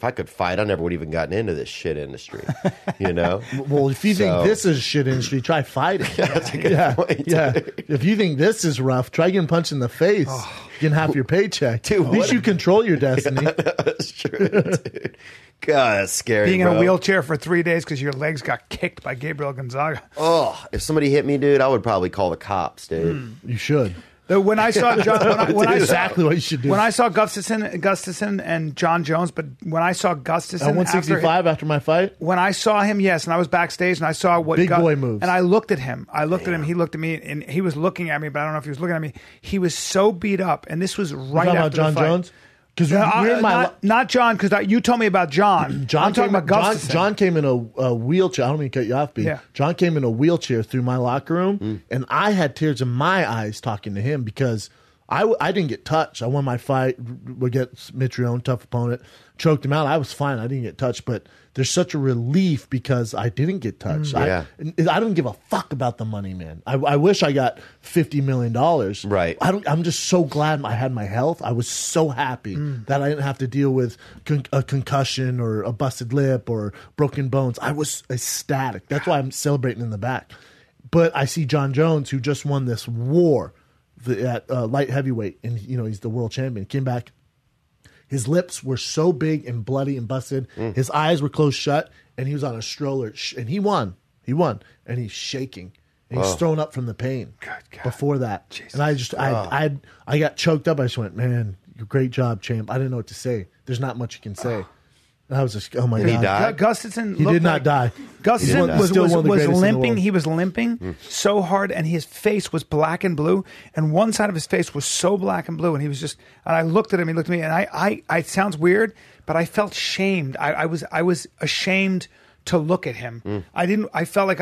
if I could fight, I never would even gotten into this shit industry, you know? Well, if you think this is shit industry, try fighting. That's a good point, dude. If you think this is rough, try getting punched in the face, getting half your paycheck. Dude, at least you control your destiny. That's true, dude. God, that's scary, Being bro. in a wheelchair for 3 days because your legs got kicked by Gabriel Gonzaga. Oh, if somebody hit me, dude, I would probably call the cops, dude. You should. When I saw John, when I exactly what you should do. When I saw Gustafson and John Jones, but when I saw Gustafson at 165 after my fight, when I saw him, yes, and I was backstage and I saw what big boy moves, and I looked at him. He looked at me, and he was looking at me, but I don't know if he was looking at me. He was so beat up, and this was right after about John the fight. Jones. Because not John, because you told me about John. I'm talking about Gustafson. John came in a wheelchair. I don't mean to cut you off, B. Yeah. John came in a wheelchair through my locker room, and I had tears in my eyes talking to him because I didn't get touched. I won my fight against Mitrione, tough opponent. Choked him out. I was fine. I didn't get touched, but there's such a relief because I didn't get touched. Yeah. I don't give a fuck about the money, man. I wish I got $50 million. Right. I'm just so glad I had my health. I was so happy that I didn't have to deal with a concussion or a busted lip or broken bones. I was ecstatic. That's why I'm celebrating in the back. But I see John Jones, who just won this war at light heavyweight, and he's the world champion. He came back. His lips were so big and bloody and busted. His eyes were closed shut, and he was on a stroller. And he won. And he's shaking. And he's thrown up from the pain. God. Before that. Jesus. And I got choked up. I just went, man, great job, champ. I didn't know what to say. There's not much you can say. And I was just, oh my God. He died? Gustafson He did not die. Gustafson was limping. He was limping Mm. so hard, and his face was black and blue, and one side of his face was so black and blue, and he was just. And I looked at him. He looked at me, and I it sounds weird, but I felt shamed. I was ashamed to look at him. Mm. I felt like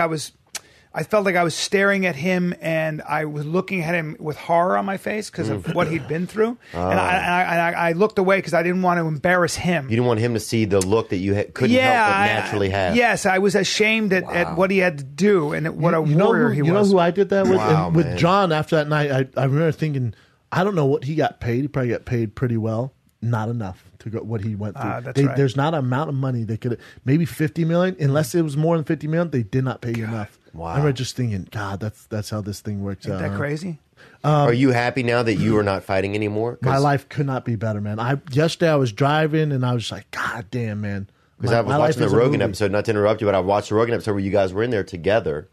I was staring at him, and I was looking at him with horror on my face because of what he'd been through. And I looked away because I didn't want to embarrass him. You didn't want him to see the look that you couldn't help but naturally have. Yes, I was ashamed at what he had to do and what a warrior he was. You know who I did that with? Wow, and with man. John, after that night, I remember thinking, I don't know what he got paid. He probably got paid pretty well. Not enough to go what he went through. That's right. There's not an amount of money they could, maybe $50 million. Unless it was more than $50 million, they did not pay you enough. Wow. I remember just thinking, God, that's how this thing works out. Isn't that crazy? Are you happy now that you are not fighting anymore? My life could not be better, man. Yesterday I was driving and I was like, God damn, man. Because I was watching the Rogan episode, not to interrupt you, but I watched the Rogan episode where you guys were in there together.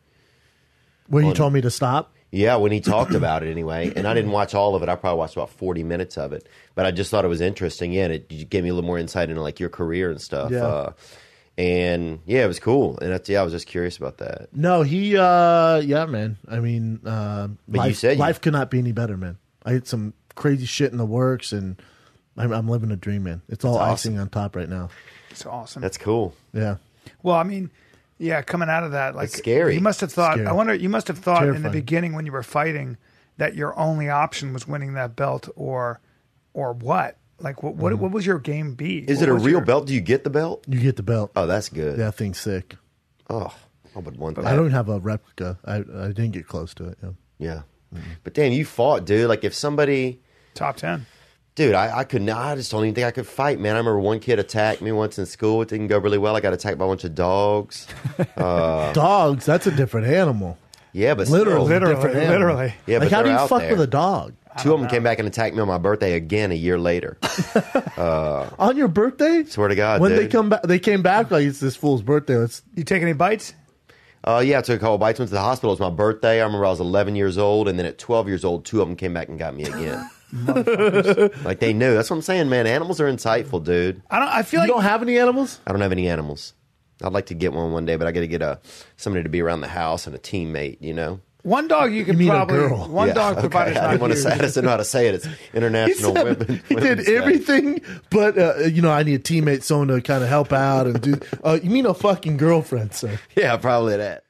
Where you told me to stop? Yeah, when he talked about it anyway. And I didn't watch all of it. I probably watched about 40 minutes of it. But I just thought it was interesting. Yeah, and it gave me a little more insight into like your career and stuff. Yeah. And yeah, it was cool. And I was just curious about that. No, yeah, man. I mean, life could not be any better, man. I had some crazy shit in the works, and I'm living a dream, man. It's all icing on top right now. It's awesome. That's cool. Yeah. Well, I mean, yeah, coming out of that, like, it's scary. You must have thought. Scary. I wonder. You must have thought in the Terrifying. beginning when you were fighting that your only option was winning that belt, or what? Like, what was your game be? Is it a real belt? Do you get the belt? You get the belt. Oh, that's good. That thing's sick. Oh, I would want that. I don't have a replica. I didn't get close to it. Yeah. Yeah. But damn, you fought, dude. Like if somebody... Top 10. Dude, I couldn't. I just don't even think I could fight, man. I remember one kid attacked me once in school. It didn't go really well. I got attacked by a bunch of dogs. Dogs, that's a different animal. Yeah, but Literally. still. Different animal. Literally. Yeah, Like, but how do they're you out fuck there. with a dog? Two of them came back and attacked me on my birthday again a year later. On your birthday? Swear to God, When dude. they come back, they came back like it's this fool's birthday. You take any bites? Yeah, I took a couple bites. Went to the hospital. It was my birthday. I remember I was 11 years old, and then at 12 years old, two of them came back and got me again. Like they knew. That's what I'm saying, man. Animals are insightful, dude. I feel You like don't have any animals? I don't have any animals. I'd like to get one day, but I got to get somebody to be around the house and a teammate, you know? one dog you could mean a probably girl. one dog provided. I didn't want to say. I just didn't know how to say it. It's International Women. He did Women's Day. everything, but I need a teammate, someone to kind of help out and do. You mean a fucking girlfriend, sir? Yeah, probably that.